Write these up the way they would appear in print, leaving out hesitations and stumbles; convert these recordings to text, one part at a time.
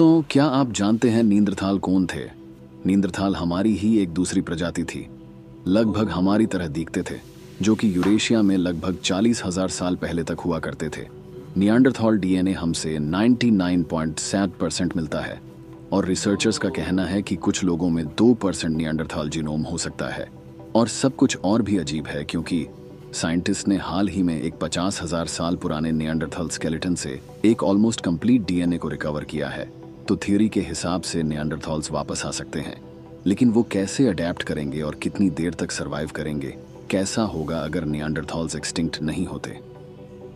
दोस्तों, क्या आप जानते हैं नींदरथाल कौन थे? नींदरथाल हमारी ही एक दूसरी प्रजाति थी। लगभग हमारी तरह दिखते थे, जो कि यूरेशिया में लगभग 40,000 साल पहले तक हुआ करते थे। नियांडरथॉल डीएनए हमसे 99.7% मिलता है और रिसर्चर्स का कहना है कि कुछ लोगों में 2% नियांडरथॉल जीनोम हो सकता है। और सब कुछ और भी अजीब है क्योंकि साइंटिस्ट ने हाल ही में एक 50,000 साल पुराने नियांडरथॉल स्केलेटन से एक ऑलमोस्ट कंप्लीट डीएनए को रिकवर किया है। तो थ्योरी के हिसाब से नियांडरथॉल्स वापस आ सकते हैं, लेकिन वो कैसे अडेप्ट करेंगे और कितनी देर तक सरवाइव करेंगे? कैसा होगा अगर नियांडरथॉल्स एक्सटिंक्ट नहीं होते?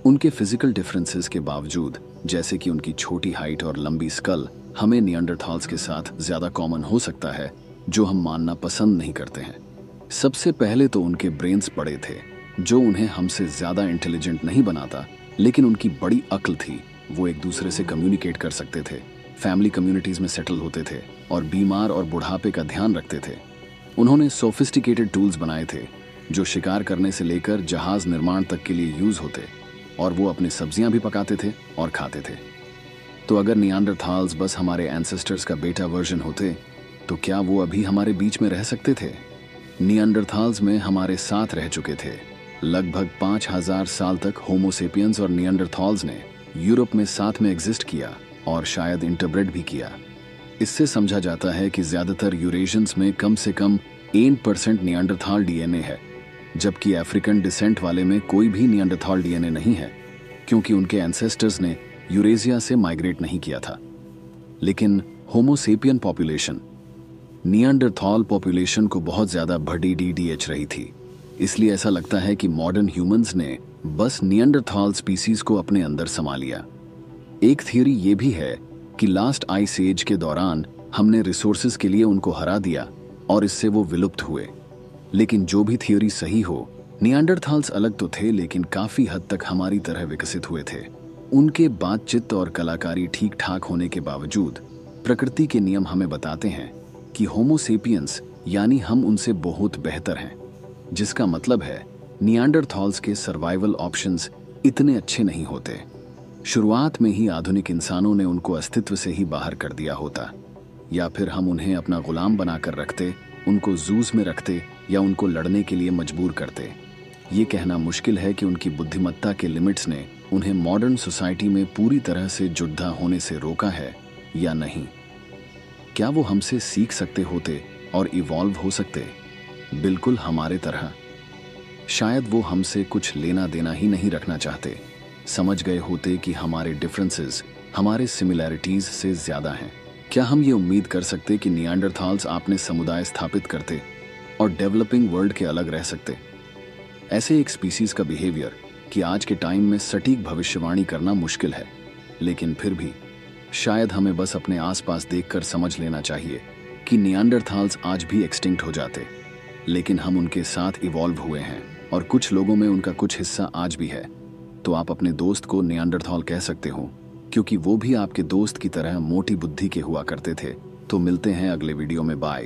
उनके फिजिकल डिफरेंसेस के बावजूद, जैसे कि उनकी छोटी हाइट और लंबी स्कल, हमें नियांडरथॉल्स के साथ ज्यादा कॉमन हो सकता है, जो हम मानना पसंद नहीं करते हैं। सबसे पहले तो उनके ब्रेन्स बड़े थे, जो उन्हें हमसे ज्यादा इंटेलिजेंट नहीं बनाता, लेकिन उनकी बड़ी अक्ल थी। वो एक दूसरे से कम्युनिकेट कर सकते थे, फैमिली कम्युनिटीज में सेटल होते थे और बीमार और बुढ़ापे का ध्यान रखते थे। उन्होंने सोफिस्टिकेटेड टूल्स बनाए थे, जो शिकार करने से लेकर जहाज निर्माण तक के लिए यूज होते, और वो अपनी सब्जियां भी पकाते थे और खाते थे। तो अगर नियांडरथॉल्स बस हमारे एंसेस्टर्स का बेटा वर्जन होते, तो क्या वो अभी हमारे बीच में रह सकते थे? नियांडरथॉल्स में हमारे साथ रह चुके थे। लगभग 5,000 साल तक होमोसेपियंस और नियांडरथॉल्स ने यूरोप में साथ में एग्जिस्ट किया और शायद इंटरब्रेड भी किया। इससे समझा जाता है कि ज्यादातर यूरेशियंस में कम से कम 8% नियांडरथॉल डीएनए है, जबकि अफ्रीकन डिसेंट वाले में कोई भी नियांडरथॉल डीएनए नहीं है, क्योंकि उनके एंसेस्टर्स ने यूरेशिया से माइग्रेट नहीं किया था। लेकिन होमोसेपियन पॉपुलेशन नियांडरथॉल पॉपुलेशन को बहुत ज्यादा बड़ी डीडीएच रही थी। इसलिए ऐसा लगता है कि मॉडर्न ह्यूमंस ने बस नियांडरथॉल स्पीसीज को अपने अंदर समा लिया। एक थियरी ये भी है कि लास्ट आइस एज के दौरान हमने रिसोर्सेज के लिए उनको हरा दिया और इससे वो विलुप्त हुए। लेकिन जो भी थियरी सही हो, नियांडरथॉल्स अलग तो थे, लेकिन काफी हद तक हमारी तरह विकसित हुए थे। उनके बातचीत और कलाकारी ठीक ठाक होने के बावजूद प्रकृति के नियम हमें बताते हैं कि होमोसेपियंस यानी हम उनसे बहुत बेहतर हैं, जिसका मतलब है नियांडरथॉल्स के सर्वाइवल ऑप्शंस इतने अच्छे नहीं होते। शुरुआत में ही आधुनिक इंसानों ने उनको अस्तित्व से ही बाहर कर दिया होता, या फिर हम उन्हें अपना गुलाम बनाकर रखते, उनको जूज में रखते या उनको लड़ने के लिए मजबूर करते। ये कहना मुश्किल है कि उनकी बुद्धिमत्ता के लिमिट्स ने उन्हें मॉडर्न सोसाइटी में पूरी तरह से जुड़ा होने से रोका है या नहीं। क्या वो हमसे सीख सकते होते और इवॉल्व हो सकते, बिल्कुल हमारे तरह? शायद वो हमसे कुछ लेना देना ही नहीं रखना चाहते, समझ गए होते कि हमारे डिफरेंसेस हमारे सिमिलैरिटीज से ज्यादा हैं। क्या हम ये उम्मीद कर सकते कि नियांडरथॉल्स अपने समुदाय स्थापित करते और डेवलपिंग वर्ल्ड के अलग रह सकते? ऐसे एक स्पीसीज का बिहेवियर कि आज के टाइम में सटीक भविष्यवाणी करना मुश्किल है, लेकिन फिर भी शायद हमें बस अपने आसपास देखकर समझ लेना चाहिए कि नियांडरथॉल्स आज भी एक्सटिंक्ट हो जाते, लेकिन हम उनके साथ इवॉल्व हुए हैं और कुछ लोगों में उनका कुछ हिस्सा आज भी है। तो आप अपने दोस्त को नियांडरथॉल कह सकते हो, क्योंकि वो भी आपके दोस्त की तरह मोटी बुद्धि के हुआ करते थे। तो मिलते हैं अगले वीडियो में, बाय।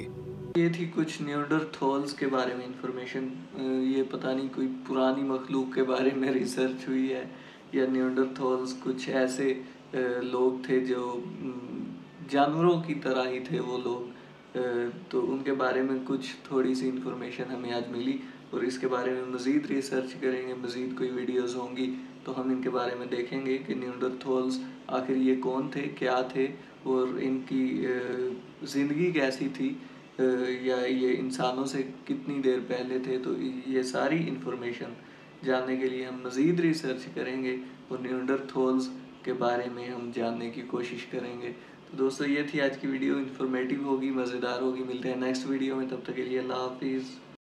ये थी कुछ नियांडरथॉल्स के बारे में इंफॉर्मेशन। ये पता नहीं कोई पुरानी मखलूक के बारे में रिसर्च हुई है या नियांडरथॉल्स कुछ ऐसे लोग थे जो जानवरों की तरह ही थे वो लोग। तो उनके बारे में कुछ थोड़ी सी इंफॉर्मेशन हमें आज मिली और इसके बारे में मज़ीद रिसर्च करेंगे, मज़ीद कोई वीडियोस होंगी तो हम इनके बारे में देखेंगे कि नियांडरथॉल्स आखिर ये कौन थे, क्या थे और इनकी ज़िंदगी कैसी थी, या ये इंसानों से कितनी देर पहले थे। तो ये सारी इंफॉर्मेशन जानने के लिए हम मज़ीद रिसर्च करेंगे और नियांडरथॉल्स के बारे में हम जानने की कोशिश करेंगे। तो दोस्तों, ये थी आज की वीडियो। इन्फॉर्मेटिव होगी, मज़ेदार होगी। मिलते हैं नेक्स्ट वीडियो में, तब तक के लिए अल्लाह हाफिज़।